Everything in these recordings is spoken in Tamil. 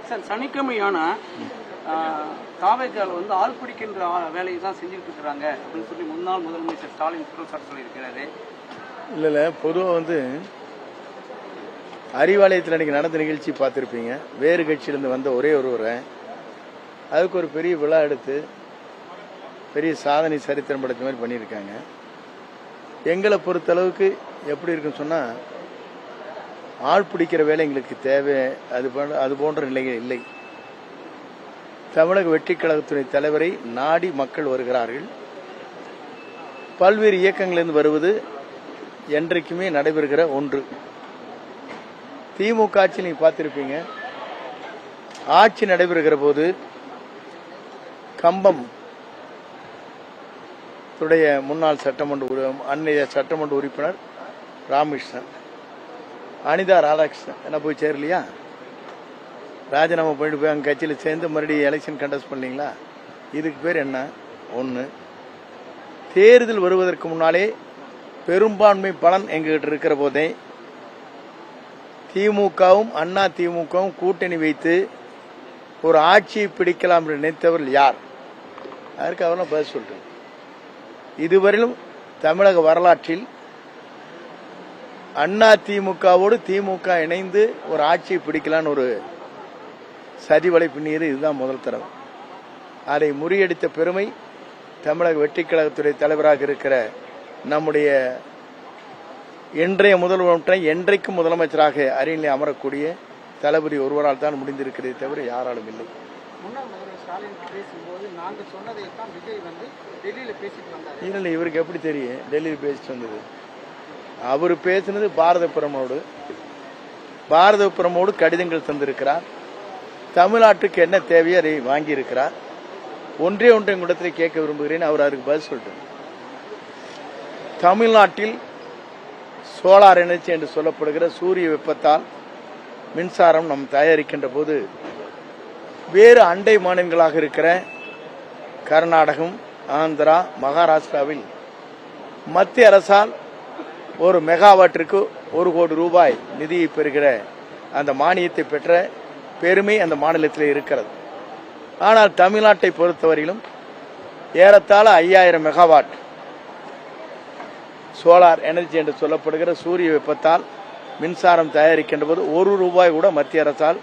சார், சனிக்கிழமையான தாவேக்கால வந்து ஆள் பிடிக்கின்ற வேலையை தான் செஞ்சுட்டு இருக்கிறாங்க அப்படின்னு சொல்லி முன்னாள் முதலமைச்சர் ஸ்டாலின் குற்றச்சாட்டு சொல்லியிருக்கிறாரு. இல்லை பொதுவாக வந்து அறிவாலயத்தில் அன்றைக்கி நடந்த நிகழ்ச்சி பார்த்துருப்பீங்க. வேறு கட்சியிலேருந்து வந்த ஒரே ஒருவரை அதுக்கு ஒரு பெரிய விழா எடுத்து பெரிய சாதனை சரித்திரம் படைத்த மாதிரி பண்ணியிருக்காங்க. எங்களை பொறுத்தளவுக்கு எப்படி இருக்குன்னு சொன்னால், ஆள் பிடிக்கிற வேலை எங்களுக்கு தேவை அது போன்ற நிலைகள் இல்லை. தமிழக வெற்றி கழகத்துறை தலைவரை நாடி மக்கள் வருகிறார்கள். பல்வேறு இயக்கங்களிலிருந்து வருவது என்றைக்குமே நடைபெறுகிற ஒன்று. திமுக ஆட்சி நீங்க பார்த்திருப்பீங்க. ஆட்சி நடைபெறுகிற போது கம்பம் முன்னாள் அன்னைய சட்டமன்ற உறுப்பினர் ராமகிருஷ்ணன், அனிதா ராதாகிருஷ்ணன் என்ன போய் சேரலையா? ராஜினாமா பண்ணிட்டு போய் அங்கே கட்சியில் சேர்ந்து மறுபடியும் எலெக்ஷன் கண்டஸ்ட் பண்ணீங்களா? இதுக்கு பேர் என்ன? ஒன்று, தேர்தல் வருவதற்கு முன்னாலே பெரும்பான்மை பலன் எங்ககிட்ட இருக்கிற போதே திமுகவும் அண்ணா திமுகவும் கூட்டணி வைத்து ஒரு ஆட்சியை பிடிக்கலாம் என்று நினைத்தவர்கள் யார்? அதற்கு அவரெல்லாம் பதில் சொல்றேன். இதுவரையிலும் தமிழக வரலாற்றில் அண்ணா திமுகவோடு திமுக இணைந்து ஒரு ஆட்சியை பிடிக்கலான்னு ஒரு சதிவலை பின்னீர் இதுதான் முதல் தடவை. அதை முறியடித்த பெருமை தமிழக வெற்றி கழகத்துறை தலைவராக இருக்கிற நம்முடைய இன்றைய முதல்வர், என்றைக்கும் முதலமைச்சராக அரியணையில் அமரக்கூடிய தளபதி ஒருவரால் தான் முடிந்திருக்கிறதே தவிர யாராலும் இல்லை. இல்லை, இவருக்கு எப்படி தெரியும் டெல்லியில் பேசிட்டு வந்தது? அவர் பேசினது பாரத பிரதமரோடு கடிதங்கள் தந்திருக்கிறார். தமிழ்நாட்டுக்கு என்ன தேவையோ அதை வாங்கியிருக்கிறார். ஒன்றை உங்களிடத்தில் கேட்க விரும்புகிறேன், அவர் அதுக்கு பதில் சொல்றார். தமிழ்நாட்டில் சோலார் எனர்ஜி என்று சொல்லப்படுகிற சூரிய வெப்பத்தால் மின்சாரம் நாம் தயாரிக்கின்ற போது வேறு அண்டை மாநிலங்களாக இருக்கிற கர்நாடகம், ஆந்திரா, மகாராஷ்டிராவில் மத்திய அரசால் ஒரு மெகாவாட்டிற்கு 1 கோடி ரூபாய் நிதியை பெறுகிற அந்த மானியத்தை பெற்ற பெருமை அந்த மாநிலத்தில் இருக்கிறது. ஆனால் தமிழ்நாட்டை பொறுத்தவரையிலும் ஏறத்தாழ 5000 மெகாவாட் சோலார் எனர்ஜி என்று சொல்லப்படுகிற சூரிய வெப்பத்தால் மின்சாரம் தயாரிக்கின்ற போது 1 ரூபாய் கூட மத்திய அரசால்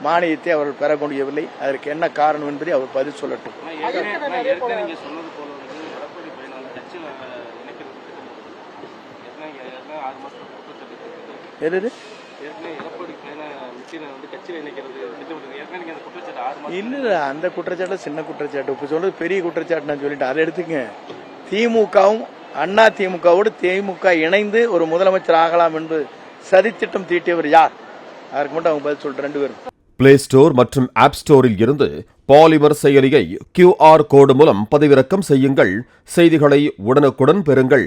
மானியத்தை அவர்கள் பெற முடியவில்லை. அதற்கு என்ன காரணம் என்பதை அவர் பதில் சொல்லட்டும். இல்ல, அந்த குற்றச்சாட்டு சின்ன குற்றச்சாட்டு. இப்ப சொல்றது பெரிய குற்றச்சாட்டு நான் சொல்லிட்டேன். அதை எடுத்துங்க. திமுகவும் அண்ணா திமுகவோடு திமுக இணைந்து ஒரு முதலமைச்சர் ஆகலாம் என்று சதித்திட்டம் தீட்டியவர் யார்? அதற்கு மட்டும் அவங்க பதில் சொல்லிட்டு 2 பேரும். பிளே ஸ்டோர் மற்றும் ஆப் ஸ்டோரில் இருந்து பாலிமர் செயலியை QR கோடு மூலம் பதிவிறக்கம் செய்யுங்கள். செய்திகளை உடனுக்குடன் பெறுங்கள்.